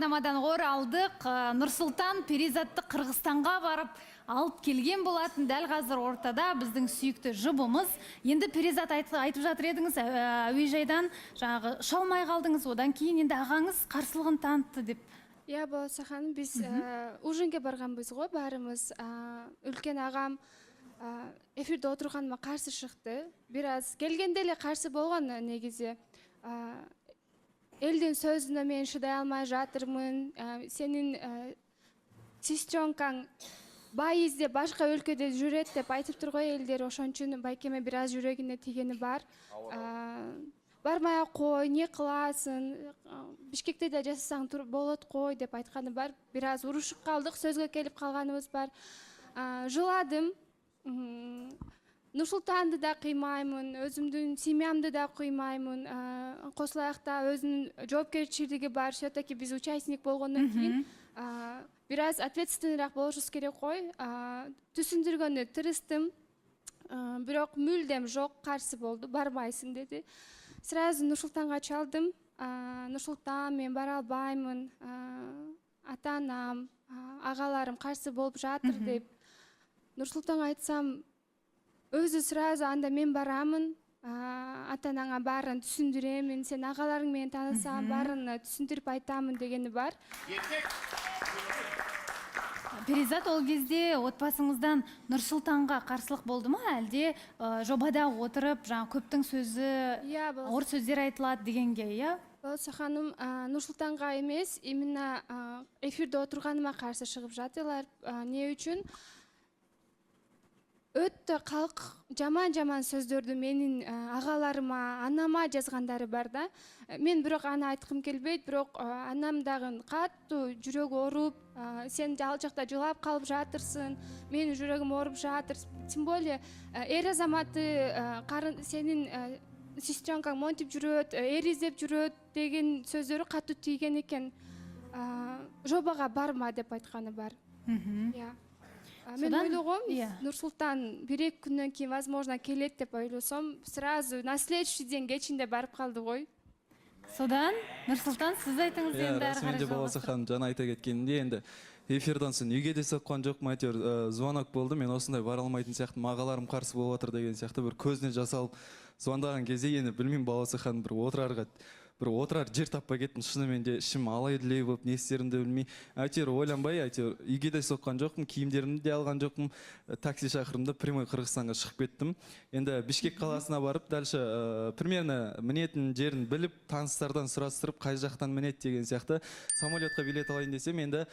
жарнамадан оралдық. Нұрсұлтан Перизатты Қырғызстанға барып алып келген болатын. Дәл қазір ортада біздің сүйікті жұбымыз. Енді Перизат айтып жатыр едіңіз, әуежайдан жаңағы шалмай қалдыңыз. Одан кейін енді ағаңыз қарсылығын танытты деп. Я болса ханым, біз ужинге барғанбыз ғой, бәріміз. Үлкен ағам эфирде отырғаныма қарсы шықты. Біраз келгенде эле қарсы болған негізі. Элдин сөзүнө мен шыдай алмай жатырмын. Сенин сестренкаң бай издеп башка өлкөдө жүрөт деп айтып тур го элдер. Ошон үчүн байкеме бираз жүрөгүнө тигени бар. Бармай кой, не кыласың? Бишкекте да жасасаң болот кой деп айтканы бар. Бираз урушуп калдык, сөзгө келип калганыбыз бар. Жыладым. Нурсултанды да кыймаймын, өзүмдүн семьямды да кыймаймын. Косулаякта өзүнүн жоопкерчилиги бар. Все-таки биз участник болгондон кийин бираз ответственныйраак болушубуз керек кой. Түшүндүргөнгө тырыштым. Бирок мүлдем жок, каршы болду. Барбайсың деди. Сразу Нурсултанга чалдым. Нурсултан, мен бара албаймын. Ата-анам, агаларым каршы болуп жатыр деп. Нурсултанга айтсам, өзү сразу анда мен барамын. Ата-анаңа баарын түшүндүремин. Сен агаларың менен таанысаң, баарын түшүндүрүп айтамын дегени бар. Перизат, ол кезде отбасыңыздан Нұрсұлтанға қарсылық болды ма? Әлде жобада отырып, көптің сөзі, ауыр сөздер айтылады дегенге, иә? Болса ханым, Нұрсұлтанға емес, именно эфирде отырғаныма қарсы шығып жатылар. Не үчүн? Өттө калк жаман сөздөрдү менин агаларыма, анама жазгандары бар да. Мен бирок аны айткым келбейт, бирок анам дагы каттуу жүрөгү ооруп, сен ал жакта жылап калып жатырсың, менин жүрөгүм ооруп жатыр. Тем более эр азаматы сенин сестренкаң монтип жүрөт, эр издеп жүрөт деген сөздөрү катуу тийген экен. Жобага барма деп айтканы бар. Мен ойлогом, Нурсултан 1-2 күндөн кийин возможно келет деп ойлосом, сразу на следующий день кечинде барып калды гой. Содан Нурсултан, сиз айтыңыз енді ары қарай жалғастырып. Болса ханым жана айта кеткенде енді эфирден соң үйге де соққан жоқ, әйтеуір звонок болды. Мен осындай бара алмайтын сияқты, агаларым қарсы болып отыр деген сияқты бір көзіне жасалып звондаған кезде енді білмеймін, баласы ханым бір отырар жер таппай кеттім. Шынымен де ішім алай-дүлей болып, не істерімді білмей. Әйтеуір ойланбай, әйтеуір үйге де соққан жоқпын, киімдерімді де алған жоқпын. Такси шақырымды прямой Қырғызстанға шығып кеттім. Енді Бишкек қаласына барып, дальше примерно мінетін жерін біліп, таныстардан сұрастырып, қай жақтан мінет деген сияқты самолетқа билет алайын десем, енді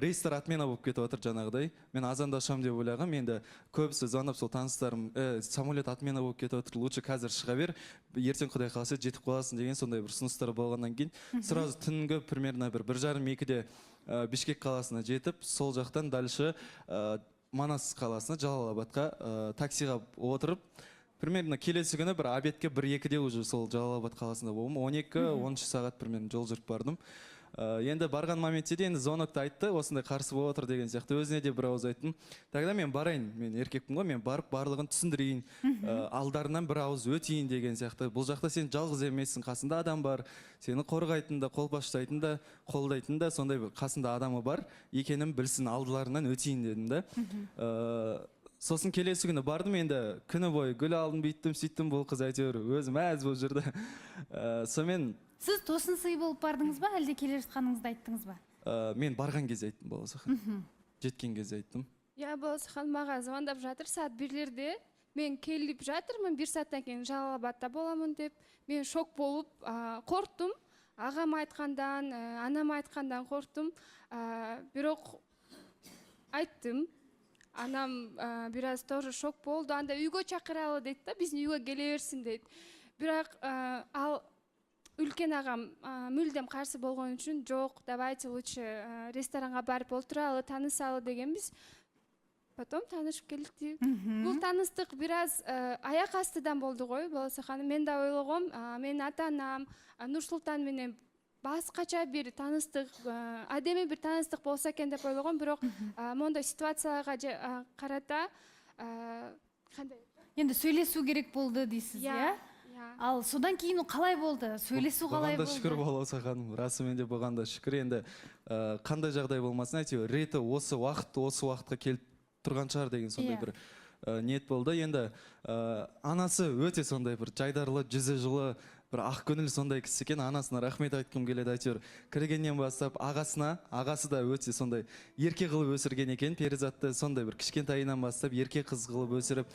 рейстер отмена болып кетіп отыр жаңағыдай. Мен азандашам деп ойлағам, енді көбісі звондап, сол таныстарым самолет отмена болып кетіп отыр, лучше қазір шыға бер, ертең Құдай қаласа жетіп қаласың деген сондай бір ұсыныстар болғаннан кейін сразу түнгі примерно 1:30-2-де Бишкек қаласына жетіп, сол жақтан дальше Манас қаласына, Жалал-Абадқа таксиға отырып, примерно келесі күні бір обедке 1-2-де уже сол Жалал-Абад қаласында болдым. 12-13 сағат примерно жол жүріп бардым. Енді барған моментте де енді звонокты айтты, осындай қарсы болып отыр деген сияқты. Өзіне де бір ауыз айттым. Тогда мен барайын, мен еркекпін ғой, мен барып барлығын түсіндірейін, алдарынан бір ауыз өтейін деген сияқты. Бұл жақта сен жалғыз емессің, қасында адам бар, сені қорғайтын да, қолпаштайтын да, қолдайтын да, сондай бір қасында адамы бар, екенін білсін, алдыларынан өтейін дедім да. Сосын келесі күні бардым, енді күні бойы гүл алдым, бүйттім, сөйттім, бұл қыз әйтеуір өзі мәз болып жүрді. Сонымен сіз тосын сый болып бардыңыз ба, әлде келе жатқаныңызды айттыңыз ба? Мен барған кезде айттым, болса. Жеткен кезде айттым. Я болса ханым мага звондап жатыр, саат 1-лерде. Мен келип жатырмын, 1 сааттан кийин Жалал-Абадта боламын деп. Мен шок болуп, корктум. Агам айткандан, анам айткандан корктум. Бирок айттым. Анам бираз тоже шок болду. Анда үйгө чакыралы дейт да, биздин үйгө келе берсин дейт. Бирок ал үлкен агам мүлдем каршы болгон үчүн жок, давайте лучше ресторанга барып отуралы, таанысалы дегенбиз. Потом таанышып келдик. Бул тааныстык бираз аяк астыдан болду гой, болсо ханым. Мен да ойлогом, менин ата-анам Нурсултан менен башкача бир тааныстык, адеми бир тааныстык болсо экен деп ойлогом, бирок мондай ситуацияларга карата кандай? Енді сөйлесу керек болды дейсіз, иә? Ал содан кейін қалай болды? Сөйлесу қалай Бұған да шүкір болды? балауса ханым, расымен де бұған да шүкір. Енді қандай жағдай болмасын, әйтеуір реті осы уақытқа келіп тұрған шығар деген сондай бір ниет болды. Енді анасы өте сондай бір жайдарлы, жүзі жылы, бір ақ көңіл сондай кісі екен. Анасына рахмет айтқым келеді. Әйтеуір кіргеннен бастап ағасы да өте сондай ерке қылып өсірген екен. Перизатты сондай бір кішкентайынан бастап ерке қыз қылып өсіріп,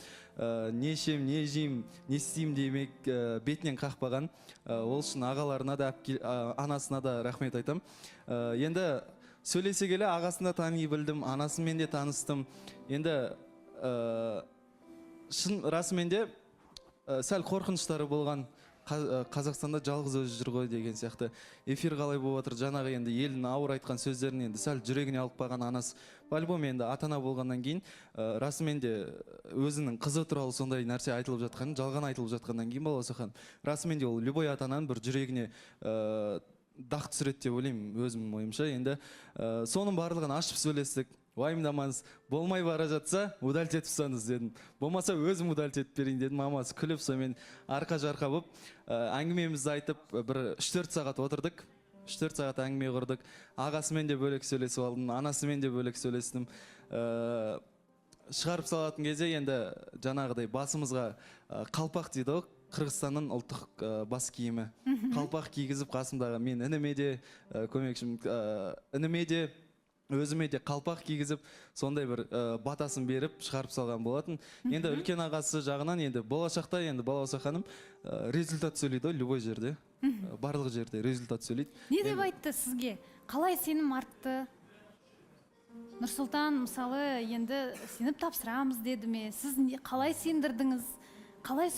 не ішем, не жейм, не істейм демек бетінен қақпаған. Ол үшін ағаларына да, анасына да рахмет айтам. Енді сөйлесе келе ағасында тани білдім, анасымен де таныстым. Енді шын расымен де сәл қорқыныштары болған. Қазақстанда жалғыз өзі жүр ғой деген сияқты. Эфир қалай болып отыр, жаңағы енді елдің ауыр айтқан сөздерін енді сәл жүрегіне алып қалған анасы. По-любому енді ата-ана болғаннан кейін расымен де өзінің қызы туралы сондай нәрсе айтылып жатқан, жалған айтылып жатқаннан кейін балауса ханым, расымен де ол любой ата-ананың бір жүрегіне дақ түсіреді деп ойлаймын, өзімнің ойымша. Енді соның барлығын ашып сөйлестік. Уайымдамаңыз, болмай бара жатса, удалить етіп тастаңыз дедім. Болмаса өзім удалить етіп берейін дедім. Мамасы күліп, сонымен арқа-жарқа болып, әңгімемізді айтып, бір 3-4 сағат отырдық. 3-4 сағат әңгіме құрдық. Ағасымен де бөлек сөйлесіп алдым, анасымен де бөлек сөйлестім. Шығарып салатын кезде енді жаңағыдай басымызға қалпақ дейді ғой, Қырғызстанның ұлттық бас киімі. Қалпақ кигізіп қасымдағы мен ініме де көмекшім, ініме де өзіме де қалпақ кигізіп, сондай бір батасын беріп шығарып салған болатын. Енді үлкен ағасы жағынан енді болашақта енді балауса ханым результат сөйлейді, любой жерде, барлық жерде результат сөйлейді. Не деп айтты сізге? Қалай сенім артты? Нұрсұлтан мысалы енді сеніп тапсырамыз деді ме? Сіз қалай сендірдіңіз? Қалай